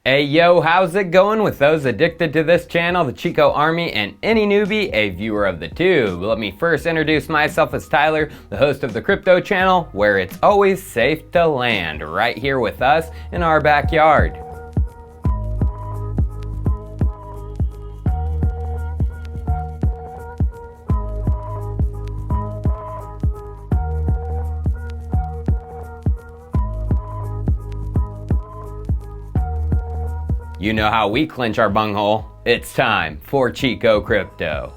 Hey yo, how's it going with those addicted to this channel, the Chico Army, and any newbie, a viewer of the tube? Let me first introduce myself as Tyler, the host of the crypto channel, where it's always safe to land, right here with us in our backyard. You know how we clinch our bunghole. It's time for Chico Crypto.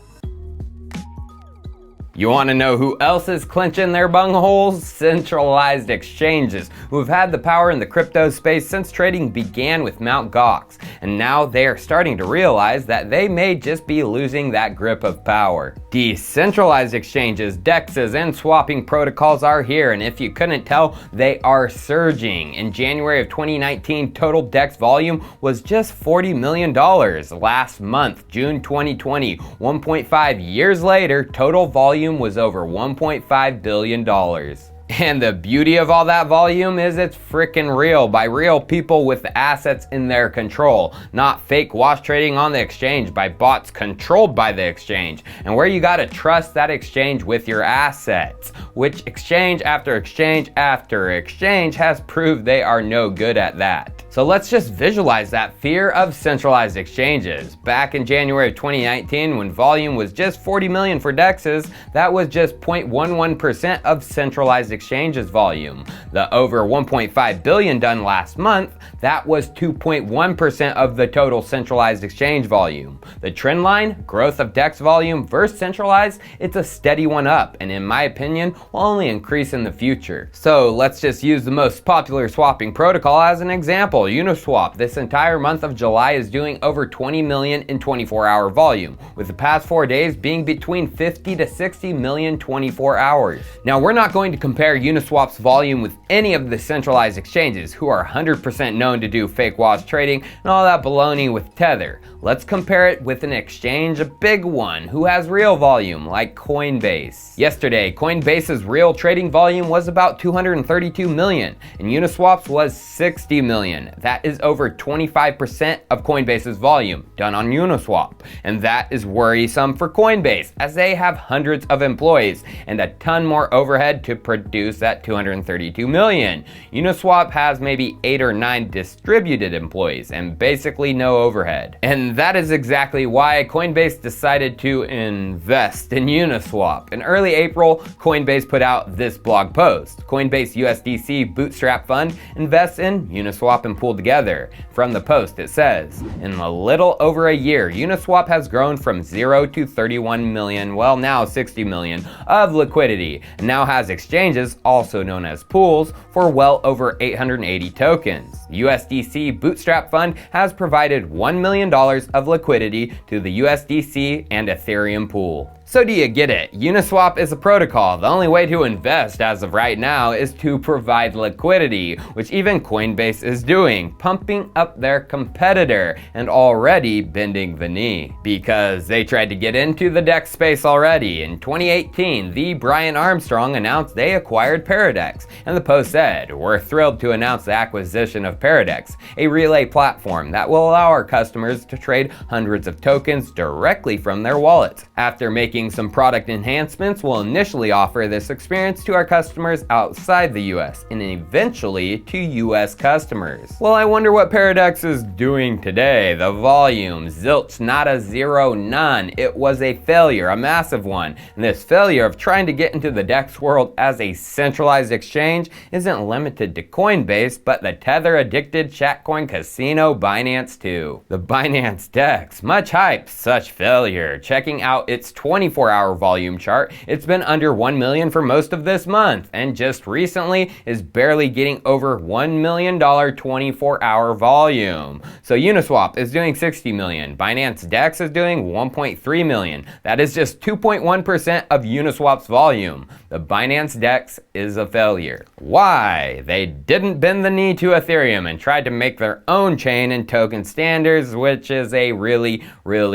You want to know who else is clinching their bungholes? Centralized exchanges, who have had the power in the crypto space since trading began with Mt. Gox, and now they are starting to realize that they may just be losing that grip of power. Decentralized exchanges, DEXs, and swapping protocols are here, and if you couldn't tell, they are surging. In January of 2019, total DEX volume was just $40 million. Last month, June 2020, 1.5 years later, total volume was over $1.5 billion. And the beauty of all that volume is it's freaking real, by real people with assets in their control, not fake wash trading on the exchange by bots controlled by the exchange, and where you gotta trust that exchange with your assets, which exchange after exchange after exchange has proved they are no good at that. So let's just visualize that fear of centralized exchanges. Back in January of 2019, when volume was just 40 million for DEXs, that was just 0.11% of centralized exchanges volume. The over 1.5 billion done last month, that was 2.1% of the total centralized exchange volume. The trend line, growth of DEX volume versus centralized, it's a steady one up, and in my opinion, will only increase in the future. So let's just use the most popular swapping protocol as an example. Uniswap, this entire month of July, is doing over 20 million in 24-hour volume, with the past 4 days being between 50 to 60 million 24 hours. Now, we're not going to compare Uniswap's volume with any of the centralized exchanges, who are 100% known to do fake wash trading and all that baloney with Tether. Let's compare it with an exchange, a big one, who has real volume, like Coinbase. Yesterday, Coinbase's real trading volume was about 232 million, and Uniswap's was 60 million. That is over 25% of Coinbase's volume done on Uniswap. And that is worrisome for Coinbase, as they have hundreds of employees and a ton more overhead to produce that 232 million. Uniswap has maybe 8 or 9 distributed employees and basically no overhead. And that is exactly why Coinbase decided to invest in Uniswap. In early April, Coinbase put out this blog post. Coinbase USDC Bootstrap Fund invests in Uniswap and pooled together. From the post, it says, in a little over a year, Uniswap has grown from 0 to 31 million, well now 60 million, of liquidity, and now has exchanges, also known as pools, for well over 880 tokens. USDC Bootstrap Fund has provided $1 million of liquidity to the USDC and Ethereum pool. So do you get it? Uniswap is a protocol. The only way to invest as of right now is to provide liquidity, which even Coinbase is doing, pumping up their competitor and already bending the knee. Because they tried to get into the DEX space already. In 2018, the Brian Armstrong announced they acquired Paradex, and the post said, "We're thrilled to announce the acquisition of Paradex, a relay platform that will allow our customers to trade hundreds of tokens directly from their wallets. After making some product enhancements, we'll initially offer this experience to our customers outside the US and eventually to US customers." Well, I wonder what Paradex is doing today. The volume, zilch, nada, zero, none. It was a failure, a massive one. And this failure of trying to get into the DEX world as a centralized exchange isn't limited to Coinbase, but the Tether-addicted chatcoin casino Binance too. The Binance DEX, much hype, such failure. Checking out its 24-hour volume chart, it's been under 1 million for most of this month, and just recently is barely getting over $1 million 24-hour volume. So Uniswap is doing 60 million, Binance DEX is doing 1.3 million. That is just 2.1% of Uniswap's volume. The Binance DEX is a failure. Why? They didn't bend the knee to Ethereum and tried to make their own chain and token standards, which is a really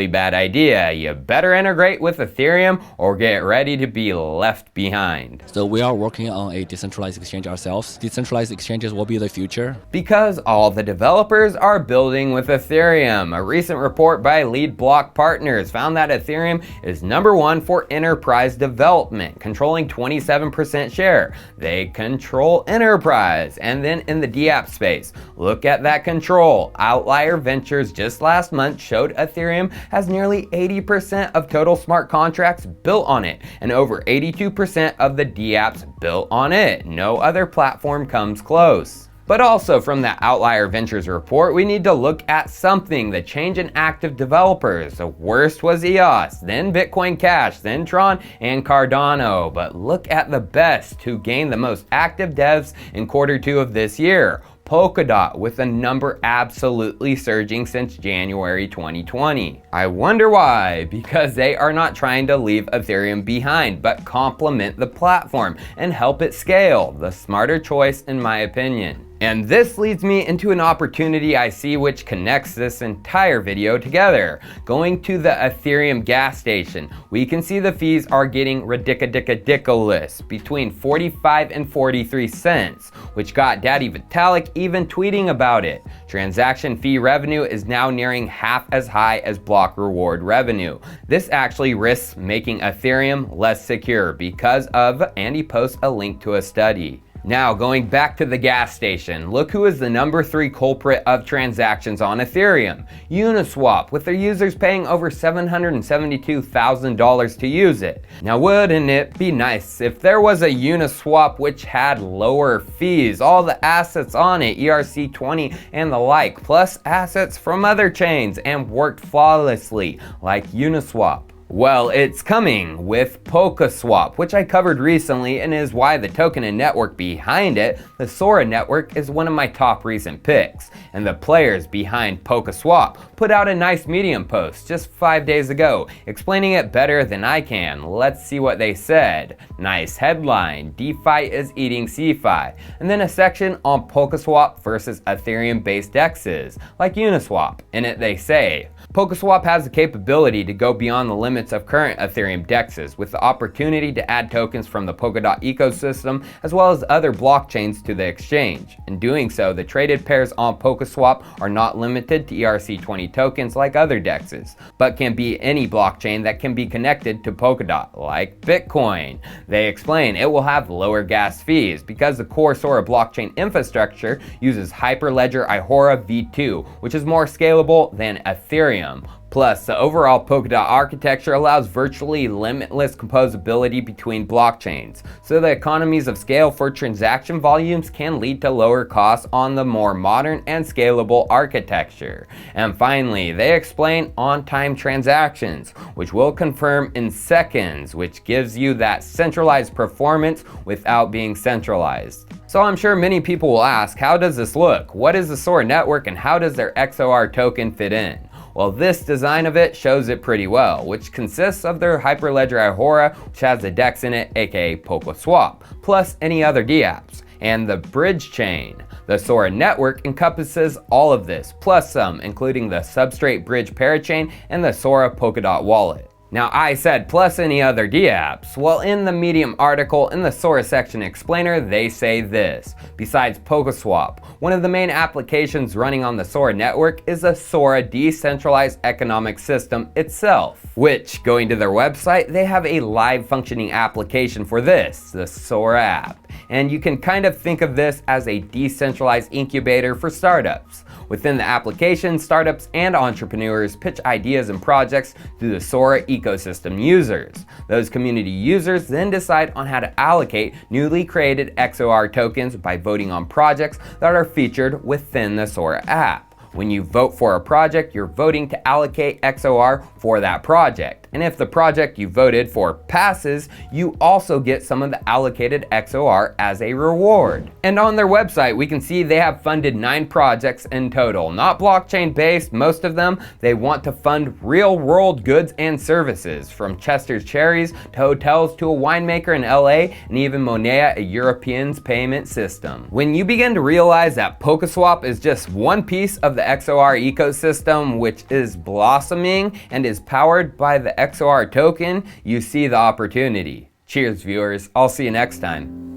bad idea. You better integrate with Ethereum Ethereum or get ready to be left behind. So we are working on a decentralized exchange ourselves. Decentralized exchanges will be the future. Because all the developers are building with Ethereum. A recent report by Lead Block Partners found that Ethereum is #1 for enterprise development, controlling 27% share. They control enterprise. And then in the dAPP space, look at that control. Outlier Ventures just last month showed Ethereum has nearly 80% of total smart contracts built on it, and over 82% of the dApps built on it. No other platform comes close. But also from that Outlier Ventures report, we need to look at something, the change in active developers. The worst was EOS, then Bitcoin Cash, then Tron, and Cardano. But look at the best, who gained the most active devs in Q2 of this year. Polkadot, with a number absolutely surging since January 2020. I wonder why, because they are not trying to leave Ethereum behind, but complement the platform and help it scale. The smarter choice in my opinion. And this leads me into an opportunity I see which connects this entire video together. Going to the Ethereum gas station, we can see the fees are getting ridiculous, between 45 and 43 cents, which got Daddy Vitalik even tweeting about it. Transaction fee revenue is now nearing half as high as block reward revenue. This actually risks making Ethereum less secure because of, and he posts a link to a study. Now, going back to the gas station, look who is the #3 culprit of transactions on Ethereum. Uniswap, with their users paying over $772,000 to use it. Now, wouldn't it be nice if there was a Uniswap which had lower fees, all the assets on it, ERC20 and the like, plus assets from other chains, and worked flawlessly like Uniswap? Well, it's coming with Polkaswap, which I covered recently and is why the token and network behind it, the Sora Network, is one of my top recent picks. And the players behind Polkaswap put out a nice Medium post just 5 days ago, explaining it better than I can. Let's see what they said. Nice headline, DeFi is eating CeFi. And then a section on Polkaswap versus Ethereum-based DEXs, like Uniswap. In it they say, Polkaswap has the capability to go beyond the limits of current Ethereum DEXs, with the opportunity to add tokens from the Polkadot ecosystem as well as other blockchains to the exchange. In doing so, the traded pairs on Polkaswap are not limited to ERC20 tokens like other DEXs, but can be any blockchain that can be connected to Polkadot, like Bitcoin. They explain it will have lower gas fees because the core Sora blockchain infrastructure uses Hyperledger Ihora v2, which is more scalable than Ethereum. Plus, the overall Polkadot architecture allows virtually limitless composability between blockchains, so the economies of scale for transaction volumes can lead to lower costs on the more modern and scalable architecture. And finally, they explain on-time transactions, which will confirm in seconds, which gives you that centralized performance without being centralized. So I'm sure many people will ask, how does this look? What is the Sora network and how does their XOR token fit in? Well, this design of it shows it pretty well, which consists of their Hyperledger Ihora, which has a DEX in it, aka Polkaswap, plus any other dApps, and the bridge chain. The Sora network encompasses all of this, plus some, including the Substrate Bridge parachain and the Sora Polkadot wallet. Now, I said plus any other dApps. Well, in the Medium article in the Sora section explainer, they say this. Besides Polkaswap, one of the main applications running on the Sora network is the Sora decentralized economic system itself, which, going to their website, they have a live functioning application for this, the Sora app. And you can kind of think of this as a decentralized incubator for startups. Within the application, startups and entrepreneurs pitch ideas and projects to the Sora ecosystem users. Those community users then decide on how to allocate newly created XOR tokens by voting on projects that are featured within the Sora app. When you vote for a project, you're voting to allocate XOR for that project. And if the project you voted for passes, you also get some of the allocated XOR as a reward. And on their website, we can see they have funded 9 projects in total. Not blockchain based, most of them. They want to fund real world goods and services, from Chester's Cherries to hotels to a winemaker in LA, and even Monea, a European's payment system. When you begin to realize that Polkaswap is just one piece of the the XOR ecosystem, which is blossoming and is powered by the XOR token, you see the opportunity. Cheers, viewers. I'll see you next time.